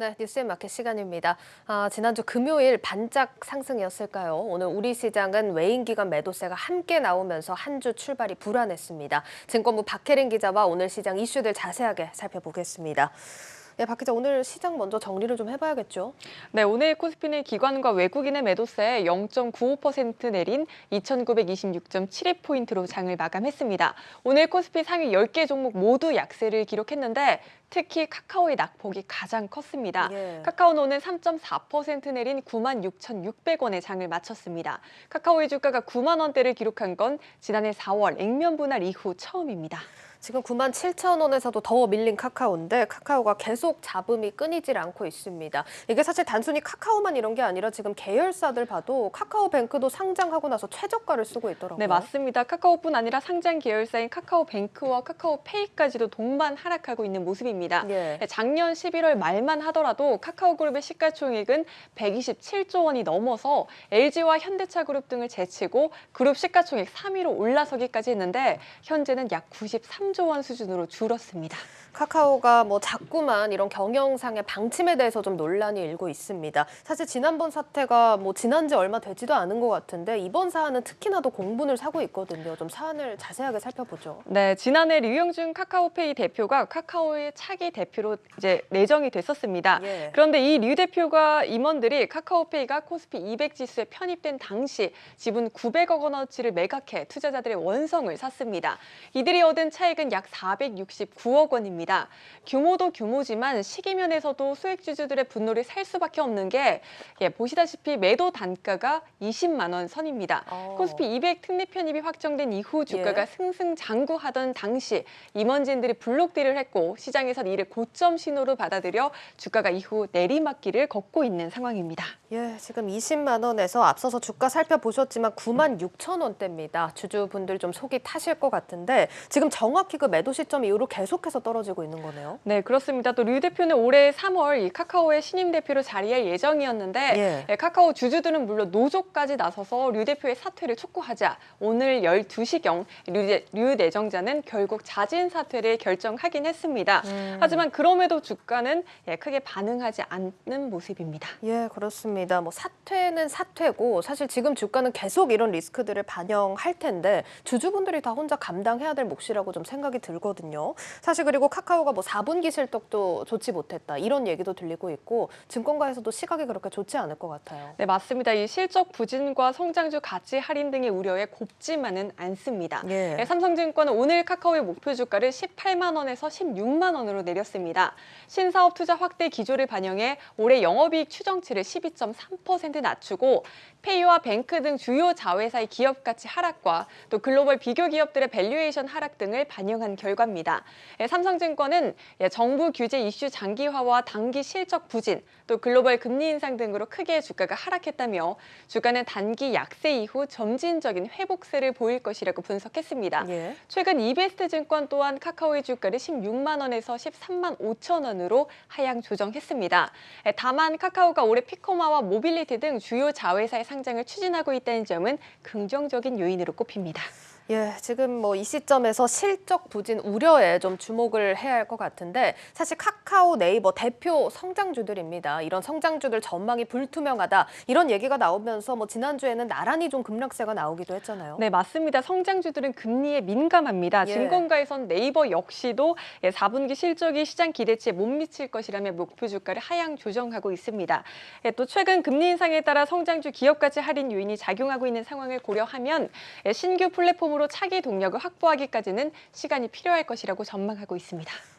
네, 뉴스의 마켓 시간입니다. 지난주 금요일 반짝 상승이었을까요? 오늘 우리 시장은 외인 기관 매도세가 함께 나오면서 한 주 출발이 불안했습니다. 증권부 박혜린 기자와 오늘 시장 이슈들 자세하게 살펴보겠습니다. 네, 박 기자, 오늘 시장 먼저 정리를 좀 해봐야겠죠? 네, 오늘 코스피는 기관과 외국인의 매도세에 0.95% 내린 2,926.72포인트로 장을 마감했습니다. 오늘 코스피 상위 10개 종목 모두 약세를 기록했는데 특히 카카오의 낙폭이 가장 컸습니다. 예. 카카오는 오늘 3.4% 내린 96,600원에 장을 마쳤습니다. 카카오의 주가가 9만 원대를 기록한 건 지난해 4월 액면 분할 이후 처음입니다. 지금 9만 7천 원에서도 더 밀린 카카오인데 카카오가 계속 잡음이 끊이질 않고 있습니다. 이게 사실 단순히 카카오만 이런 게 아니라 지금 계열사들 봐도 카카오뱅크도 상장하고 나서 최저가를 쓰고 있더라고요. 네, 맞습니다. 카카오뿐 아니라 상장 계열사인 카카오뱅크와 카카오페이까지도 동반 하락하고 있는 모습입니다. 예. 작년 11월 말만 하더라도 카카오그룹의 시가총액은 127조 원이 넘어서 LG와 현대차그룹 등을 제치고 그룹 시가총액 3위로 올라서기까지 했는데 현재는 약 93조 원 수준으로 줄었습니다. 카카오가 자꾸만 이런 경영상의 방침에 대해서 좀 논란이 일고 있습니다. 사실 지난번 사태가 지난 지 얼마 되지도 않은 것 같은데 이번 사안은 특히나 더 공분을 사고 있거든요. 좀 사안을 자세하게 살펴보죠. 네, 지난해 류영준 카카오페이 대표가 카카오의 차기 대표로 이제 내정이 됐었습니다. 예. 그런데 이 류 대표가 임원들이 카카오페이가 코스피 200 지수에 편입된 당시 지분 900억 원어치를 매각해 투자자들의 원성을 샀습니다. 이들이 얻은 차익은 약 469억 원입니다. 규모도 규모지만 시기면에서도 수익주주들의 분노를 살 수밖에 없는 게 보시다시피 매도 단가가 20만 원 선입니다. 코스피 200 특례 편입이 확정된 이후 주가가 예. 승승장구하던 당시 임원진들이 블록딜을 했고 시장에선 이를 고점 신호로 받아들여 주가가 이후 내리막길을 걷고 있는 상황입니다. 예, 지금 20만 원에서 앞서서 주가 살펴보셨지만 9만 6천 원대입니다. 주주분들 좀 속이 타실 것 같은데 지금 정확히 그 매도 시점 이후로 계속해서 떨어지고 있는 거네요. 네, 그렇습니다. 또 류 대표는 올해 3월 이 카카오의 신임 대표로 자리할 예정이었는데 카카오 주주들은 물론 노조까지 나서서 류 대표의 사퇴를 촉구하자 오늘 12시경 류 내정자는 결국 자진 사퇴를 결정하긴 했습니다. 하지만 그럼에도 주가는 크게 반응하지 않는 모습입니다. 예, 그렇습니다. 사퇴는 사퇴고 사실 지금 주가는 계속 이런 리스크들을 반영할 텐데 주주분들이 다 혼자 감당해야 될 몫이라고 좀 생각이 들거든요. 사실 그리고 카카오가 4분기 실적도 좋지 못했다 이런 얘기도 들리고 있고 증권가에서도 시각이 그렇게 좋지 않을 것 같아요. 네, 맞습니다. 이 실적 부진과 성장주 가치 할인 등의 우려에 곱지만은 않습니다. 예. 삼성증권은 오늘 카카오의 목표 주가를 18만 원에서 16만 원으로 내렸습니다. 신사업 투자 확대 기조를 반영해 올해 영업이익 추정치를 12.3% 낮추고 페이와 뱅크 등 주요 자회사의 기업 가치 하락과 또 글로벌 비교 기업들의 밸류에이션 하락 등을 반영한 결과입니다. 삼성증권은 정부 규제 이슈 장기화와 단기 실적 부진, 또 글로벌 금리 인상 등으로 크게 주가가 하락했다며 주가는 단기 약세 이후 점진적인 회복세를 보일 것이라고 분석했습니다. 예. 최근 이베스트 증권 또한 카카오의 주가를 16만 원에서 13만 5천 원으로 하향 조정했습니다. 다만 카카오가 올해 피코마와 모빌리티 등 주요 자회사의 상장을 추진하고 있다는 점은 긍정적인 요인으로 꼽힙니다. 예, 지금 이 시점에서 실적 부진 우려에 좀 주목을 해야 할 것 같은데 사실 카카오, 네이버 대표 성장주들입니다. 이런 성장주들 전망이 불투명하다 이런 얘기가 나오면서 지난주에는 나란히 좀 급락세가 나오기도 했잖아요. 네, 맞습니다. 성장주들은 금리에 민감합니다. 예. 증권가에선 네이버 역시도 4분기 실적이 시장 기대치에 못 미칠 것이라며 목표 주가를 하향 조정하고 있습니다. 또 최근 금리 인상에 따라 성장주 기업가치 할인 요인이 작용하고 있는 상황을 고려하면 신규 플랫폼으로 차기 동력을 확보하기까지는 시간이 필요할 것이라고 전망하고 있습니다.